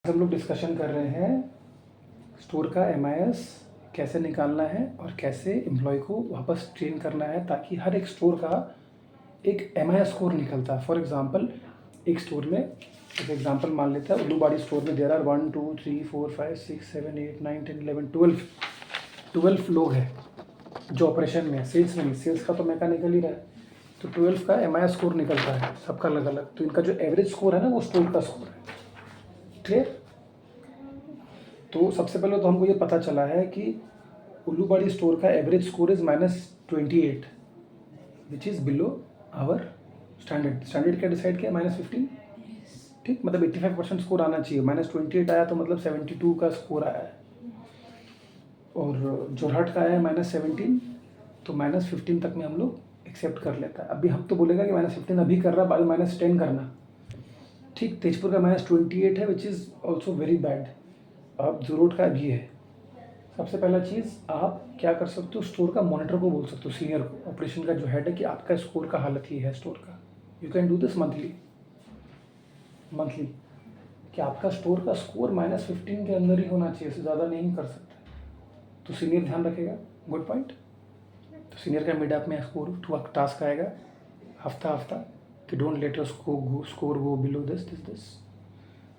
हम लोग डिस्कशन कर रहे हैं स्टोर का MIS कैसे निकालना है और कैसे एम्प्लॉय को वापस ट्रेन करना है ताकि हर एक स्टोर का एक MIS स्कोर निकलता है। फॉर एग्जांपल एक स्टोर में एक एग्जांपल मान लेता है उल्लूबाड़ी स्टोर में देयर आर 1 2 3 4 5 6 7 8 9 10 11 12 लोग हैं जो ऑपरेशन में है। सेल्स में, सेल्स का तो मैकेनिकल ही रहा है, तो 12 का MIS स्कोर निकलता है सबका अलग अलग। तो इनका जो एवरेज स्कोर है ना वो स्टोर का स्कोर है। क्लियर? तो सबसे पहले तो हमको ये पता चला है कि उल्लूबाड़ी स्टोर का average score is -28 which is below our standard. Standard क्या डिसाइड किया? -15। ठीक, मतलब 85% स्कोर आना चाहिए। -28 आया तो मतलब 72 का स्कोर आया है। और जोरहाट का आया है -17, तो -15 तक में हम लोग एक्सेप्ट कर लेता है। अभी हम तो बोलेगा कि -15 अभी कर रहा, बाद में -10 करना। ठीक, तेजपुर का -28 है which is also very bad. अब जोरोट का ये है। सबसे पहला चीज़ आप क्या कर सकते हो, स्टोर का मॉनिटर को बोल सकते हो, सीनियर को, ऑपरेशन का जो हेड है, कि आपका स्कोर का हालत ये है स्टोर का। You can do this monthly कि आपका स्टोर का स्कोर -15 के अंदर ही होना चाहिए, इससे ज़्यादा नहीं कर सकते। तो सीनियर ध्यान रखेगा। Good point. तो सीनियर का मिड अप में स्कोर टास्क आएगा हफ्ता कि don't let your score go below this.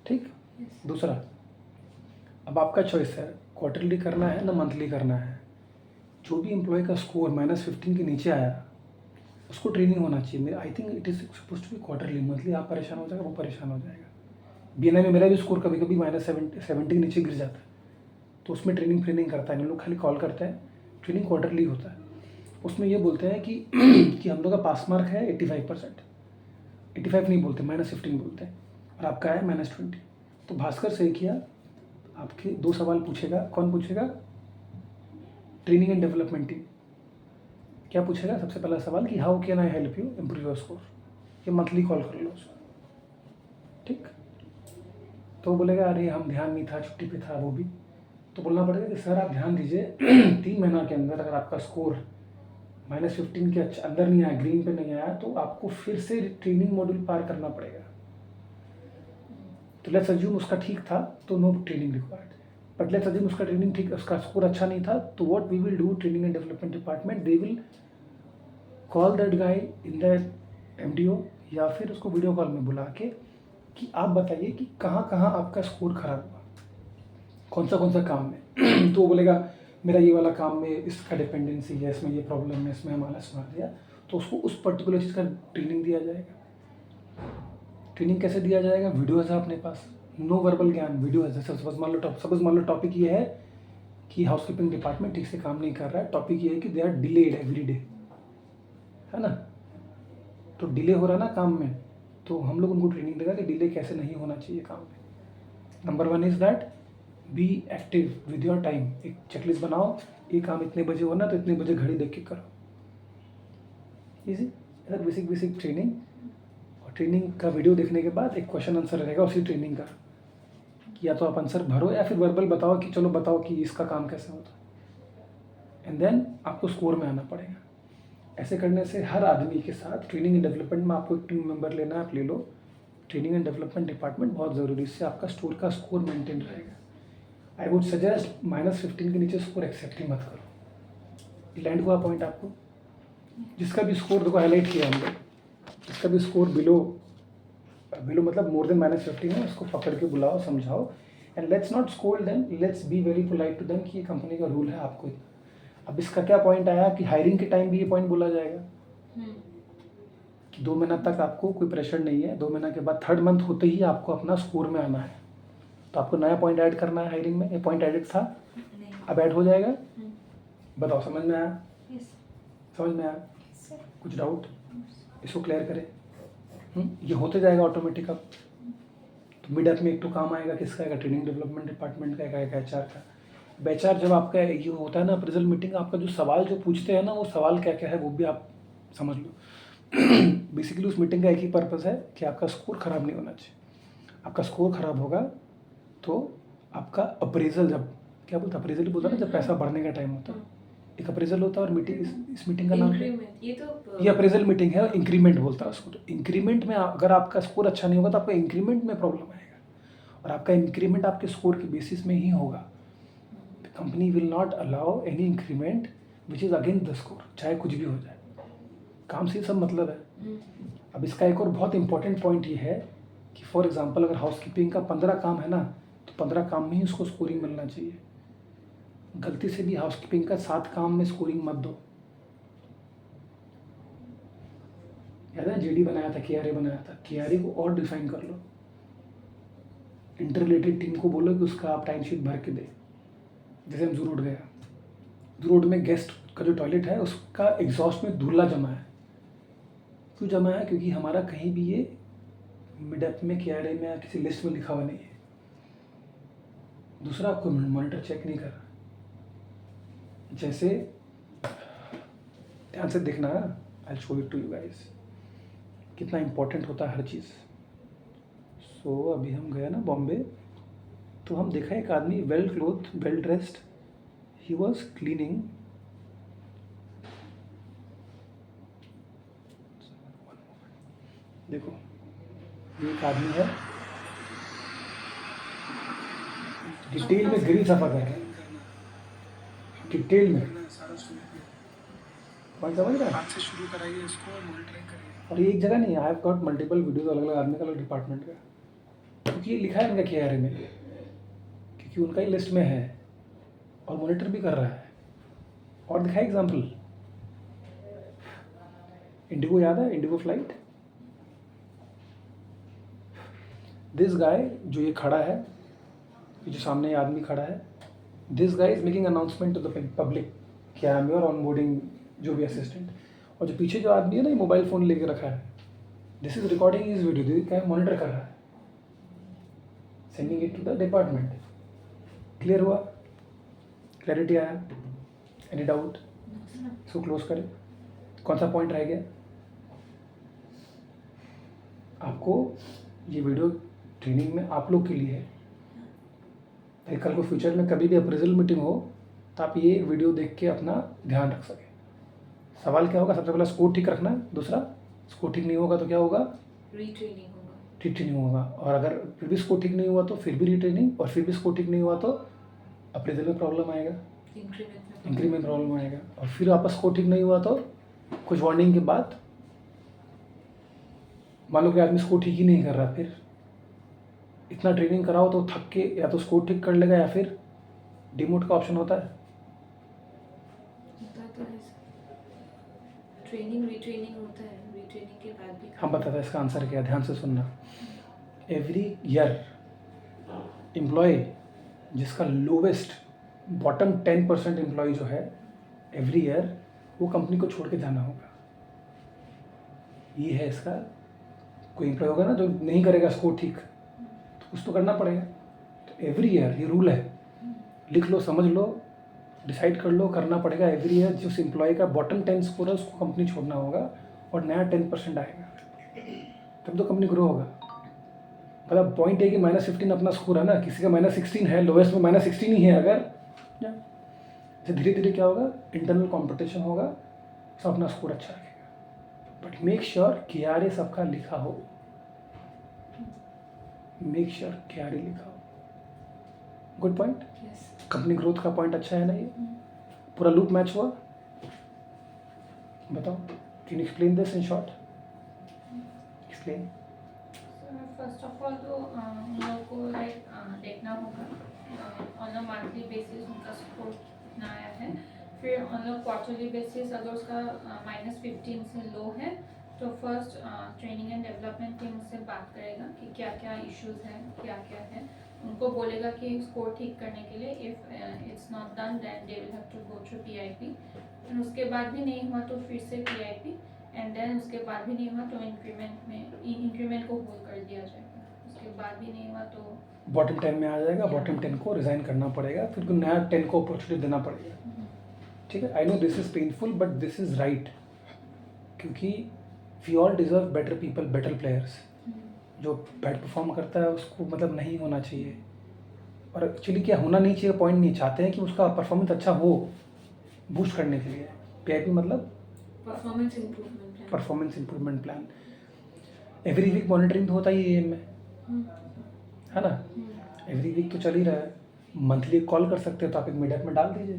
ठीक। दूसरा, अब आपका चॉइस है क्वार्टरली करना है ना मंथली करना है। जो भी एम्प्लॉय का स्कोर -15 के नीचे आया उसको ट्रेनिंग होना चाहिए। I think it is suppose to be quarterly. Monthly आप परेशान हो जाएगा, वो परेशान हो जाएगा। BNI में मेरा भी स्कोर कभी कभी -70 के नीचे गिर जाता है, तो उसमें ट्रेनिंग करता है। इन लोग खाली कॉल करते हैं, ट्रेनिंग क्वार्टरली होता है। उसमें ये बोलते हैं कि कि हम लोग का पास मार्क है 85%। 85 नहीं बोलते, -15 बोलते हैं, और आपका है -20। तो भास्कर से किया, आपके 2 सवाल पूछेगा। कौन पूछेगा? Training and development team. क्या पूछेगा? सबसे पहला सवाल कि how can I help you improve your score. ये मंथली कॉल कर लो उसको। ठीक। तो वो बोलेगा अरे हम ध्यान नहीं था, छुट्टी पे था वो भी। तो बोलना पड़ेगा कि सर आप ध्यान दीजिए 3 महीना के अंदर अगर आपका स्कोर -15 के अंदर नहीं आया, ग्रीन पे नहीं आया, तो आपको फिर से ट्रेनिंग मॉड्यूल पार करना पड़ेगा। तो लेट्स अज्यूम उसका ठीक था तो no training required, but let's assume उसका ट्रेनिंग ठीक, उसका स्कोर अच्छा नहीं था, तो what we will do, training and development department they will call that guy in the MDO या फिर उसको वीडियो कॉल में बुला के कि आप बताइए कि कहाँ कहाँ आपका स्कोर खराब हुआ, कौन सा काम में। तो वो बोलेगा मेरा ये वाला काम में इसका डिपेंडेंसी है, इसमें ये प्रॉब्लम है, इसमें हमारा सुना दिया, तो उसको उस पर्टिकुलर चीज़ का ट्रेनिंग दिया जाएगा। ट्रेनिंग कैसे दिया जाएगा? वीडियोज़ है अपने पास, नो वर्बल ज्ञान, वीडियो है। जैसे सपोज मान लो टॉपिक ये है कि हाउसकीपिंग डिपार्टमेंट ठीक से काम नहीं कर रहा है। टॉपिक ये है कि they are delayed every day, है ना, तो डिले हो रहा है ना काम में, तो हम लोग उनको ट्रेनिंग देगा कि डिले कैसे नहीं होना चाहिए काम में। Number 1 is that be active with your time. एक चेकलिस्ट बनाओ, ये काम इतने बजे होना तो इतने बजे घड़ी देख के करो। Easy, basic training. और ट्रेनिंग का वीडियो देखने के बाद एक क्वेश्चन आंसर रहेगा उसी ट्रेनिंग का, कि या तो आप आंसर भरो या फिर वर्बल बताओ कि चलो बताओ कि इसका काम कैसे होता है, एंड देन आपको स्कोर में आना पड़ेगा। ऐसे करने से हर आदमी के साथ ट्रेनिंग एंड डेवलपमेंट में आपको एक टीम मेंबर लेना है, आप ले लो। ट्रेनिंग एंड डेवलपमेंट डिपार्टमेंट बहुत ज़रूरी, इससे आपका स्टोर का स्कोर मेंटेन रहेगा। आई वुड सजेस्ट -15 के नीचे स्कोर एक्सेप्ट ही मत करो। लैंड हुआ पॉइंट आपको? जिसका भी स्कोर देखो हाईलाइट किया हम लोग, जिसका भी स्कोर बिलो मतलब मोर देन -15 है, उसको पकड़ के बुलाओ, समझाओ, and let's not scold them, let's be very polite to them कि ये कंपनी का रूल है, आपको इतना। अब इसका क्या पॉइंट आया कि हायरिंग के टाइम भी ये पॉइंट बोला जाएगा कि 2 महीना तक आपको कोई प्रेशर नहीं है, 2 महीना के बाद 3rd मंथ होते ही आपको अपना स्कोर में आना है, तो आपको नया पॉइंट ऐड करना है हायरिंग में। ये पॉइंट एडिट था, अब ऐड हो जाएगा। बताओ, समझ में आया? समझ में आया? कुछ डाउट? इसको क्लियर करें। ये होते जाएगा ऑटोमेटिक। अब तो मिड अप में एक तो काम आएगा, किसका आएगा? ट्रेनिंग डेवलपमेंट डिपार्टमेट का आएगा, HR का। HR जब आपका ये होता है ना अप्रेजल मीटिंग, आपका जो सवाल जो पूछते हैं ना, वो सवाल क्या क्या है वो भी आप समझ लो। बेसिकली उस मीटिंग का एक ही पर्पज़ है कि आपका स्कोर ख़राब नहीं होना चाहिए। आपका स्कोर ख़राब होगा तो आपका अप्रेजल, जब क्या बोलते हैं, अप्रेजल ही बोलता है ना, जब पैसा बढ़ने का टाइम होता है, एक अप्रेजल होता है। और मीटिंग, इस मीटिंग का नाम ये अप्रेजल मीटिंग है, इंक्रीमेंट बोलता है उसको। तो इंक्रीमेंट में अगर आपका स्कोर अच्छा नहीं होगा तो आपको इंक्रीमेंट में प्रॉब्लम आएगा, और आपका इंक्रीमेंट आपके स्कोर के बेसिस में ही होगा. The company will not allow any increment which is against the score, चाहे कुछ भी हो जाए. काम से सब मतलब है. अब इसका एक और बहुत इंपॉर्टेंट पॉइंट ये है कि फॉर एग्जांपल अगर हाउसकीपिंग का 15 काम है ना, तो 15 काम में ही उसको स्कोरिंग मिलना चाहिए. गलती से भी हाउसकीपिंग का 7 काम में स्कोरिंग मत दो. याद है जेडी बनाया था, केआरए बनाया था, केआरए को और डिफाइन कर लो. इंटर रिलेटेड टीम को बोलो कि उसका आप टाइम शीट भर के दे. जैसे हम जू रोड गया, जू रोड में गेस्ट का जो टॉयलेट है उसका एग्जॉस्ट में धूला जमा है. क्यों जमा है? क्योंकि हमारा कहीं भी ये मिडअप में, केआरए में या किसी लिस्ट में लिखा हुआ नहीं है. दूसरा, आपको मॉनिटर चेक नहीं कर रहा. जैसे ध्यान से देखना, I show it to you guys, कितना इंपॉर्टेंट होता है हर चीज़. सो अभी हम गए ना बॉम्बे, तो हम देखा एक आदमी well cloth, well dressed, he was cleaning. देखो ये एक आदमी है, डिटेल में ग्रिल सफा कर रहा है, डिटेल में. पॉइंट समझ रहा है? हाथ से शुरू कराइए इसको और मॉनिटरिंग करिए. और ये एक जगह नहीं है, I have got multiple videos अलग अलग आदमी का, अलग डिपार्टमेंट का. क्योंकि ये लिखा है इनका केआरए में, क्योंकि उनका ही लिस्ट में है और मॉनिटर भी कर रहा है. और दिखा एग्जाम्पल, इंडिगो, याद है इंडिगो फ्लाइट. दिस गाय जो ये खड़ा है, ये जो सामने ये आदमी खड़ा है, this guy is making announcement to the public कि आई एम योर ऑनबोर्डिंग जो भी असिस्टेंट. और जो पीछे जो आदमी है ना, ये मोबाइल फ़ोन लेके रखा है, this is recording is video, this क्या मॉनिटर कर रहा है, sending it to the department. Clear हुआ? क्लैरिटी आया? Any doubt? इसको क्लोज करें. कौन सा पॉइंट रह गया? आपको ये वीडियो ट्रेनिंग में आप लोग के लिए है. ताकि कल को फ्यूचर में कभी भी अप्रेजल मीटिंग हो तो आप ये वीडियो देख के अपना ध्यान रख सकें. सवाल क्या होगा? सबसे पहला स्कोर ठीक रखना. दूसरा, स्कोर ठीक नहीं होगा तो क्या होगा? रीट्रेनिंग होगा. रीट्रेनिंग होगा. और अगर फिर भी स्कोर ठीक नहीं हुआ तो फिर भी रीट्रेनिंग, और फिर भी स्कोर ठीक नहीं हुआ तो अप्रेजल में प्रॉब्लम आएगा, इंक्रीमेंट प्रॉब्लम आएगा. और फिर वापस स्कोर ठीक नहीं हुआ तो कुछ वार्निंग के बाद, मान लो कि आदमी स्कोर ठीक ही नहीं कर रहा, फिर इतना ट्रेनिंग कराओ तो थक के या तो स्कोर ठीक कर लेगा या फिर डिमोट का ऑप्शन होता है. ट्रेनिंग रीट्रेनिंग होता है, रीट्रेनिंग के बाद भी. हम बताते हैं इसका आंसर क्या है, ध्यान से सुनना. एवरी ईयर एम्प्लॉय जिसका लोवेस्ट बॉटम 10% एम्प्लॉय जो है, एवरी ईयर वो कंपनी को छोड़ के जाना होगा. ये है इसका. कोई एम्प्लॉय होगा ना जो नहीं करेगा स्कोर ठीक, तो कुछ तो करना पड़ेगा. तो एवरी ईयर ये रूल है, लिख लो, समझ लो, डिसाइड कर लो, करना पड़ेगा. एवरी ईयर जिस एम्प्लॉय का बॉटम 10 स्कोर है उसको कंपनी छोड़ना होगा और नया 10% आएगा, तब तो कंपनी ग्रो होगा. मतलब पॉइंट है कि -15 अपना स्कोर है ना, किसी का -16 है, लोएस्ट में -16 ही है अगर, तो धीरे धीरे क्या होगा, इंटरनल कंपटीशन होगा, सब अपना स्कोर अच्छा रखेगा. बट मेक श्योर केआरए सबका लिखा हो, मेक श्योर केआरए लिखा हो. Good point. कंपनी ग्रोथ का पॉइंट अच्छा है ना ये. पूरा लूप मैच हुआ. बताओ, can you explain this in short? Explain. First of all तो उन लोगों को लाइक देखना होगा ऑन अ मंथली बेसिस उनका स्कोर कितना आया है. फिर ऑन अ क्वार्टरली बेसिस अगर उसका -15 से लो है तो first training and development team उससे बात करेगा कि क्या क्या इश्यूज हैं, क्या क्या है. उनको बोलेगा कि स्कोर ठीक करने के लिए if it's not done then they will have to go through PIP. एंड उसके बाद भी नहीं हुआ तो फिर से पीआईपी, एंड देन उसके बाद भी नहीं हुआ तो इंक्रीमेंट को होल्ड कर दिया जाएगा. उसके बाद भी नहीं हुआ तो बॉटम 10 में आ जाएगा. बॉटम 10 को रिज़ाइन करना पड़ेगा, फिर नया 10 को अपॉर्चुनिटी देना पड़ेगा. ठीक है. I know this is painful but this is right, क्योंकि we all deserve better people, better players. जो बैड परफॉर्म करता है उसको मतलब नहीं होना चाहिए. और एक्चुअली क्या होना नहीं चाहिए पॉइंट नहीं, चाहते हैं कि उसका परफॉर्मेंस अच्छा हो, बूस्ट करने के लिए. पीआईपी मतलब performance improvement plan. Every week monitoring तो होता ही है में, है ना. एवरी वीक तो चल ही रहा है, मंथली कॉल कर सकते हो तो आप एक मीडअप में डाल दीजिए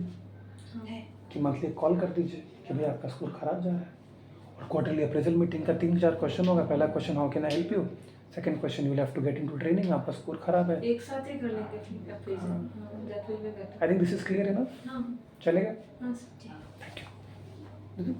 हाँ। कि मंथली कॉल कर दीजिए कि भाई आपका स्कोर खराब जा रहा है। और क्वार्टरली अप्रेजल मीटिंग का 3-4 क्वेश्चन होगा। पहला question, how can I help you, second question, you will have to get into training, आपका स्कोर खराब है। एक साथ ही कर लेंगे ठीक अप्रेजल, हाँ that will be better. I think this is clear enough, हाँ चलेगा। हाँ सर ठीक। Thank you.